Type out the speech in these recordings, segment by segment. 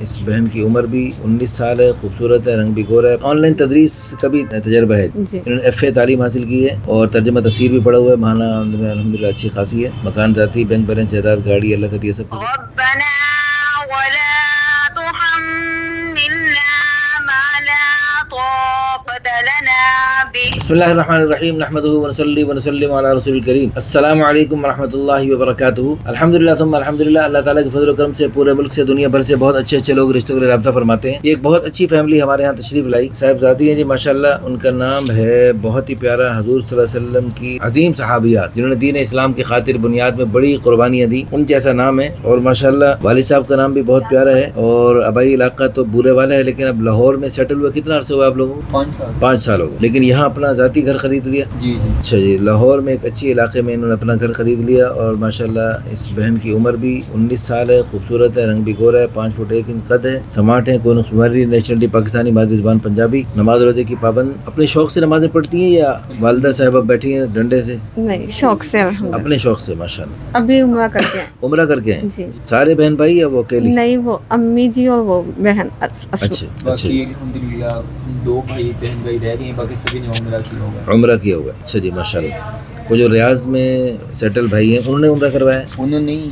اس بہن کی عمر بھی 19 سال ہے، خوبصورت ہے، رنگ بھی گورا ہے، آن لائن تدریس کا بھی تجربہ ہے جی. انہوں نے FA تعلیم حاصل کی ہے اور ترجمہ تفسیر بھی پڑھا ہوا ہے، ماہانہ الحمدللہ اچھی خاصی ہے، مکان ذاتی، بینک بیلنس، جائیداد، گاڑی اللہ کا دیا سب کچھ. ربنا ولا تحملنا ما لا طاقة لنا به. بسم اللہ الرحمن الرحیم، نحمدہ ونصلی ونسلم علی رسول الکریم. السلام علیکم ورحمۃ اللہ وبرکاتہ. الحمدللہ ثم الحمدللہ، اللہ تعالیٰ کے فضل و کرم سے پورے ملک سے، دنیا بھر سے بہت اچھے لوگ رشتوں کے لیے رابطہ فرماتے ہیں. یہ ایک بہت اچھی فیملی ہمارے یہاں تشریف لائی، صاحبزادی ہیں جی ماشاءاللہ. ان کا نام ہے بہت ہی پیارا، حضور صلی اللہ علیہ وسلم کی عظیم صحابیات جنہوں نے دین اسلام کی خاطر بنیاد میں بڑی قربانیاں دی، ان جیسا نام ہے. اور ماشاءاللہ والد صاحب کا نام بھی بہت پیارا ہے. اور آبائی علاقہ تو بورے والا ہے، لیکن اب لاہور میں سیٹل ہوئے کتنا عرصہ ہوا آپ لوگوں کو؟ 5 سال ہو گئے. لیکن یہاں اپنا ذاتی گھر خرید لیا؟ جی. اچھا جی، لاہور میں ایک اچھی علاقے میں انہوں نے اپنا گھر خرید لیا. اور ماشاءاللہ اس بہن کی عمر بھی 19 سال ہے، خوبصورت ہے، رنگ بھی گورا ہے، 5 فٹ 1 انچ قد ہے، سمارٹ ہے، کوئی نقص مری، نیشنلٹی پاکستانی، مادری زبان پنجابی، نماز روزے کی پابند. اپنے شوق سے نمازیں پڑھتی ہیں یا والدہ صاحبہ بیٹھی ہیں ڈنڈے سے؟ نہیں، شوق سے. اپنے شوق سے ماشاءاللہ. ابھی عمرہ کرتے ہیں. عمرہ کر کے ہیں؟ جی. سارے بہن بھائی یا وہ اکیلی؟ نہیں، وہ امی جی اور وہ بہن. اچھا. باقی الحمدللہ 2 بھائی بہن بھائی رہ گئے ہیں، باقی سبھی نے عمرہ کیا ہوگا. عمرہ کیا ہوا ہے. اچھا جی ماشاءاللہ. وہ جو ریاض میں سیٹل بھائی ہیں انہوں نے عمرہ کروایا ہے؟ انہوں نے نہیں،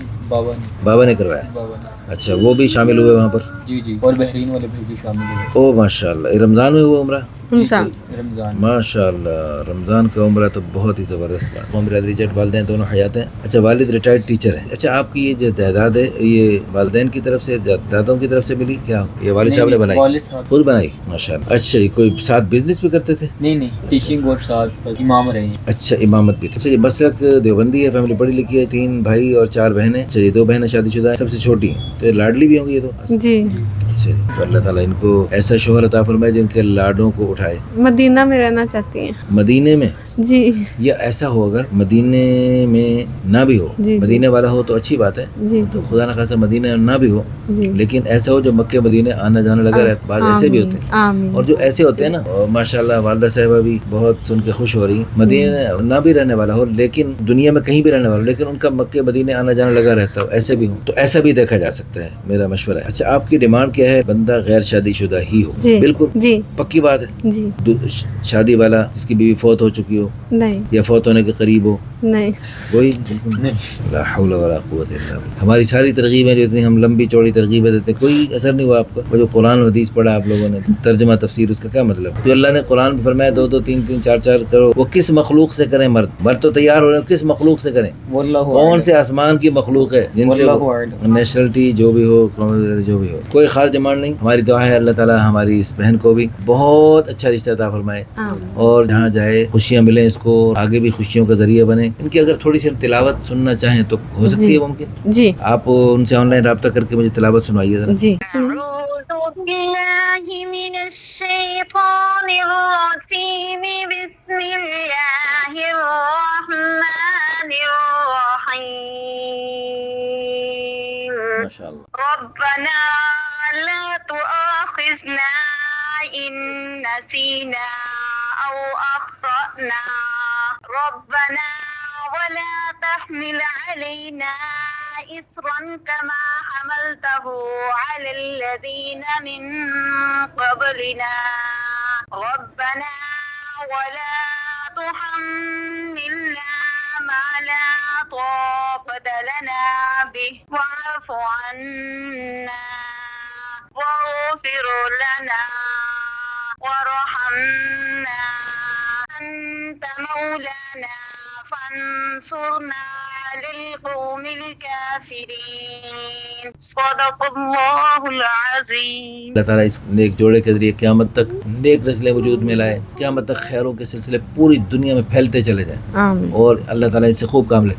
بابا نے کروایا. بابا نے. اچھا، وہ بھی شامل ہوئے وہاں پر؟ جی. اور بحرین والے بھائی بھی شامل ہوئے. او ماشاءاللہ. رمضان میں ہوا عمرہ؟ انسان. رمضان. ماشاءاللہ، رمضان کا عمرہ تو بہت ہی زبردست بات. ہم برادری جٹ والدین دونوں حیات ہیں. اچھا، والد ریٹائرڈ ٹیچر ہیں. اچھا، آپ کی یہ جو تعداد ہے یہ والدین کی طرف سے، دادوں کی طرف سے ملی کیا؟ یہ والد صاحب نے بنائی؟ والد صاحب خود بنائی ماشاءاللہ. اچھا، یہ کوئی ساتھ بزنس بھی کرتے تھے؟ نہیں، ٹیچنگ اور ساتھ امام رہے ہیں. اچھا، امامت بھی تھی. اچھا، یہ مسلک دیوبندی ہے، فیملی پڑھی لکھی ہے، 3 بھائی اور 4 بہنیں. اچھا، یہ 2 بہنیں شادی شدہ ہیں، سب سے چھوٹی ہیں، تو یہ لاڈلی بھی ہوں گی یہ تو؟ جی. اچھا، تو اللہ تعالیٰ ان کو ایسا شوہر عطا فرمائے جن کے لاڈوں کو اٹھائے. مدینہ میں رہنا چاہتی ہیں. مدینے میں؟ جی. یا ایسا ہو اگر مدینے میں نہ بھی ہو، جی. مدینے والا ہو تو اچھی بات ہے. جی. تو خدا نہ خاصا مدینے نہ بھی ہو، جی. لیکن ایسا ہو جو مکے مدینے آنا جانا لگا رہتا. بعض ایسے بھی ہوتے ہیں. آمین. اور جو ایسے ہوتے ہیں نا، ماشاءاللہ والدہ صاحبہ بھی بہت سن کے خوش ہو رہی ہیں، مدینے نہ بھی رہنے والا ہو لیکن دنیا میں کہیں بھی رہنے والا ہو لیکن ان کا مکے مدینے آنا جانا لگا رہتا ہو، ایسے بھی ہوں تو ایسا بھی دیکھا جا سکتا ہے. میرا مشورہ ہے. اچھا، آپ کی ڈیمانڈ کیا ہے؟ بندہ غیر شادی شدہ ہی ہو؟ جی. بالکل جی. پکی بات ہے. جی. شادی والا جس کی بیوی فوت ہو چکی ہو نہیں. یا فوت ہونے کے قریب ہو؟ نہیں. وہی بالکل. لا حول ولا قوت الا باللہ. ہماری ساری ترغیبیں جو اتنی ہم لمبی چوڑی ترغیبیں دیتے کوئی اثر نہیں ہوا آپ کا. وہ جو قرآن و حدیث پڑھا آپ لوگوں نے، ترجمہ تفسیر، اس کا کیا مطلب؟ جو اللہ نے قرآن میں فرمایا 2 3 3 4 4 کرو، وہ کس مخلوق سے کریں؟ مرد تو تیار ہو رہے ہیں، کس مخلوق سے کریں؟ کون سے آسمان کی مخلوق ہے جن سے نیشنلٹی جو بھی ہو، جو بھی ہو، کوئی خاص ڈیمانڈ نہیں. ہماری دعا ہے اللہ تعالیٰ ہماری اس بہن کو بھی بہت اچھا رشتہ عطا فرمائے اور جہاں جائے خوشیاں ملیں اس کو، آگے بھی خوشیوں کا ذریعہ بنے. ان کی اگر تھوڑی سی ہم تلاوت سننا چاہیں تو ہو سکتی ہے ممکن؟ جی. آپ ان سے آن لائن رابطہ کر کے مجھے تلاوت سنوائیے ذرا. جی. أعوذ بالله من الشيطان الرجيم. بسم الله الرحمن الرحيم. ماشاءاللہ. ربنا لا تؤاخذنا إن نسينا أو أخطأنا. ربنا ولا تحمل علينا إصرا كما حملته على الذين من قبلنا. ربنا ولا تحملنا ما لا طاقة لنا به. واعف عنا واغفر لنا وارحمنا أنت مولانا فانصرنا على القوم الكافرين. صدق اللہ العظیم. اللہ تعالیٰ اس نیک جوڑے کے ذریعے قیامت تک نیک نسلیں وجود میں لائے، قیامت تک خیروں کے سلسلے پوری دنیا میں پھیلتے چلے جائیں، آمین. اور اللہ تعالیٰ اس سے خوب کام لے.